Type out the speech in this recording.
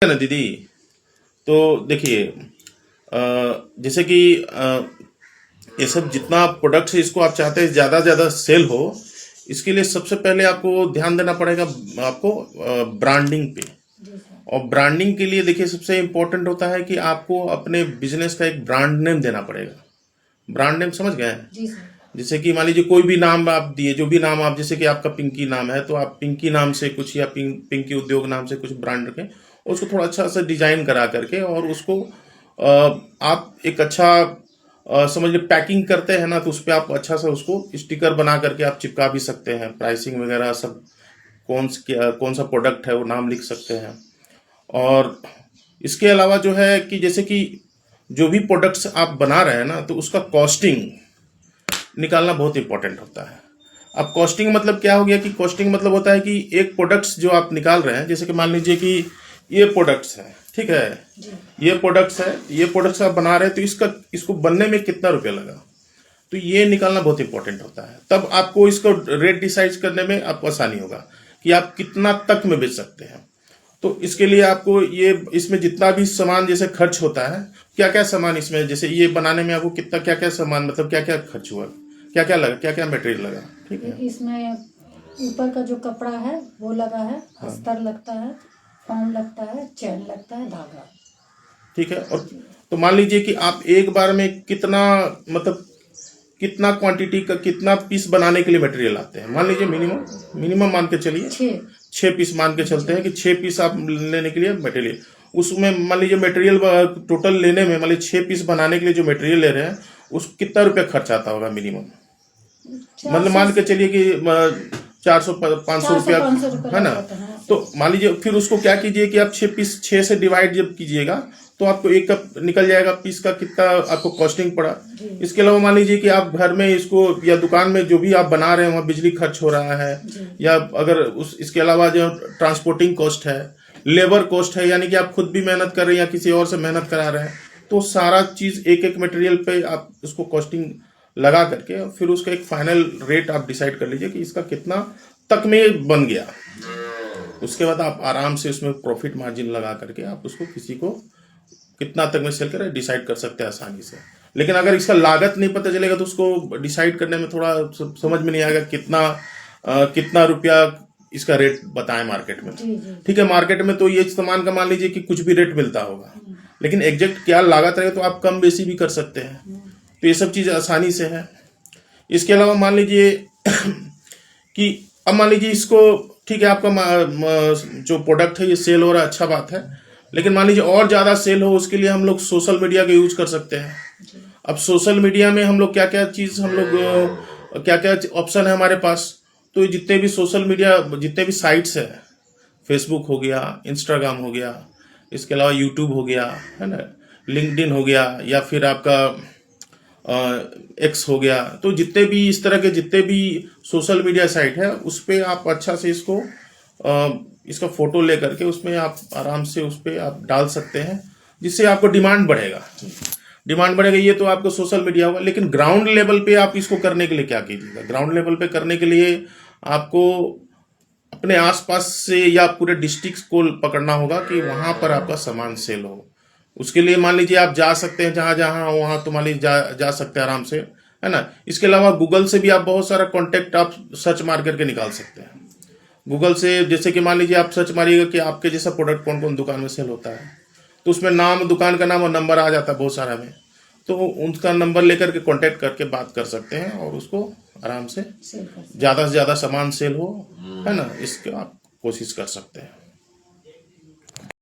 है ना दीदी। तो देखिए, जैसे कि ये सब जितना प्रोडक्ट्स है इसको आप चाहते हैं ज़्यादा ज़्यादा सेल हो, इसके लिए सबसे पहले आपको ध्यान देना पड़ेगा आपको ब्रांडिंग पे। और ब्रांडिंग के लिए देखिए सबसे इम्पोर्टेंट होता है कि आपको अपने बिजनेस का एक ब्रांड नेम देना पड़ेगा। ब्रांड नेम समझ गए हैं? जैसे कि मान लीजिए कोई भी नाम आप दिए, जो भी नाम आप, जैसे कि आपका पिंकी नाम है तो आप पिंकी नाम से कुछ या पिंकी उद्योग नाम से कुछ ब्रांड रखें, उसको थोड़ा अच्छा सा डिजाइन करा करके और उसको आप एक अच्छा समझ लीजिए पैकिंग करते हैं ना, तो उस पर आप अच्छा सा उसको स्टिकर बना करके आप चिपका भी सकते हैं। प्राइसिंग वगैरह सब, कौन सा प्रोडक्ट है वो नाम लिख सकते हैं। और इसके अलावा जो है कि जैसे कि जो भी प्रोडक्ट्स आप बना रहे हैं ना, तो उसका कॉस्टिंग निकालना बहुत इंपॉर्टेंट होता है। अब कॉस्टिंग मतलब क्या हो गया कि कॉस्टिंग मतलब होता है कि एक प्रोडक्ट्स जो आप निकाल रहे हैं, जैसे कि मान लीजिए कि ये प्रोडक्ट्स है, ठीक है, ये प्रोडक्ट्स आप बना रहे हैं, तो इसको बनने में कितना रुपया लगा, तो ये निकालना बहुत इंपॉर्टेंट होता है। तब आपको इसको रेट डिसाइड करने में आपको आसानी होगा कि आप कितना तक में बेच सकते हैं। तो इसके लिए आपको ये इसमें जितना भी सामान जैसे खर्च होता है, क्या क्या सामान इसमें, जैसे ये बनाने में आपको कितना क्या क्या सामान, मतलब क्या क्या खर्च हुआ, क्या क्या लगा, क्या क्या मटेरियल लगा, ठीक है। इसमें ऊपर का जो कपड़ा है वो लगा है, अस्तर लगता है, फॉर्म लगता है, चैन लगता है, धागा, ठीक है। और तो मान लीजिए कि आप एक बार में कितना, मतलब कितना क्वांटिटी का कितना पीस बनाने के लिए मटेरियल आते हैं, मान लीजिए मिनिमम मान के चलिए 6 पीस मान के चलते हैं कि 6 पीस आप लेने के लिए मटेरियल, उसमें मान लीजिए मटेरियल टोटल लेने में, मान लीजिए 6 पीस बनाने के लिए जो मटेरियल ले रहे हैं उस कितना रुपया खर्च आता होगा मिनिमम, मतलब मान के चलिए कि 400-500 रुपया है ना। तो मान लीजिए फिर उसको क्या कीजिए कि आप 6 से डिवाइड जब कीजिएगा तो आपको एक कप निकल जाएगा पीस का, कितना आपको कॉस्टिंग पड़ा। इसके अलावा मान लीजिए कि आप घर में इसको या दुकान में जो भी आप बना रहे हैं वहाँ बिजली खर्च हो रहा है, या अगर इसके अलावा जो ट्रांसपोर्टिंग कॉस्ट है, लेबर कॉस्ट है, यानी कि आप खुद भी मेहनत कर रहे हैं या किसी और से मेहनत करा रहे हैं, तो सारा चीज एक एक मटेरियल पे आप उसको कॉस्टिंग लगा करके फिर उसका एक फाइनल रेट आप डिसाइड कर लीजिए कि इसका कितना तक में बन गया। उसके बाद आप आराम से उसमें प्रॉफिट मार्जिन लगा करके आप उसको किसी को कितना तक में सेल करें डिसाइड कर सकते हैं आसानी से। लेकिन अगर इसका लागत नहीं पता चलेगा तो उसको डिसाइड करने में थोड़ा समझ में नहीं आएगा कितना रुपया इसका रेट बताएं मार्केट में। ठीक है, मार्केट में तो ये सामान का मान लीजिए कि कुछ भी रेट मिलता होगा, लेकिन एग्जैक्ट क्या लागत रहेगा तो आप कम बेसी भी कर सकते हैं। तो ये सब चीज़ आसानी से है। इसके अलावा मान लीजिए कि अब मान लीजिए इसको, ठीक है, आपका जो प्रोडक्ट है ये सेल हो रहा है, अच्छा बात है, लेकिन मान लीजिए और ज़्यादा सेल हो, उसके लिए हम लोग सोशल मीडिया का यूज कर सकते हैं। अब सोशल मीडिया में हम लोग क्या क्या चीज़, हम लोग क्या क्या ऑप्शन है हमारे पास। तो जितने भी सोशल मीडिया, जितने भी साइट्स है, फेसबुक हो गया, इंस्टाग्राम हो गया, इसके अलावा यूट्यूब हो गया, है ना, लिंक्डइन हो गया, या फिर आपका एक्स हो गया, तो जितने भी इस तरह के जितने भी सोशल मीडिया साइट है उस पर आप अच्छा से इसका फोटो ले करके उसमें आप आराम से उस पर आप डाल सकते हैं, जिससे आपको डिमांड बढ़ेगा। ये तो आपको सोशल मीडिया होगा। लेकिन ग्राउंड लेवल पे आप इसको करने के लिए क्या कीजिएगा, ग्राउंड लेवल पे करने के लिए आपको अपने आसपास से या पूरे डिस्ट्रिक्ट को पकड़ना होगा कि वहां पर आपका सामान सेल हो। उसके लिए मान लीजिए आप जा सकते हैं जहां जहां, वहां तो मान लीजिए जा सकते हैं आराम से, है ना। इसके अलावा गूगल से भी आप बहुत सारा कॉन्टेक्ट आप सर्च मार करके निकाल सकते हैं। गूगल से जैसे कि मान लीजिए आप सर्च मारिएगा कि आपके जैसा प्रोडक्ट कौन कौन दुकान में सेल होता है, तो उसमें नाम, दुकान का नाम और नंबर आ जाता है बहुत सारा में, तो उनका नंबर लेकर के कांटेक्ट करके बात कर सकते हैं और उसको आराम से ज़्यादा सामान सेल हो, है ना, इसका आप कोशिश कर सकते हैं।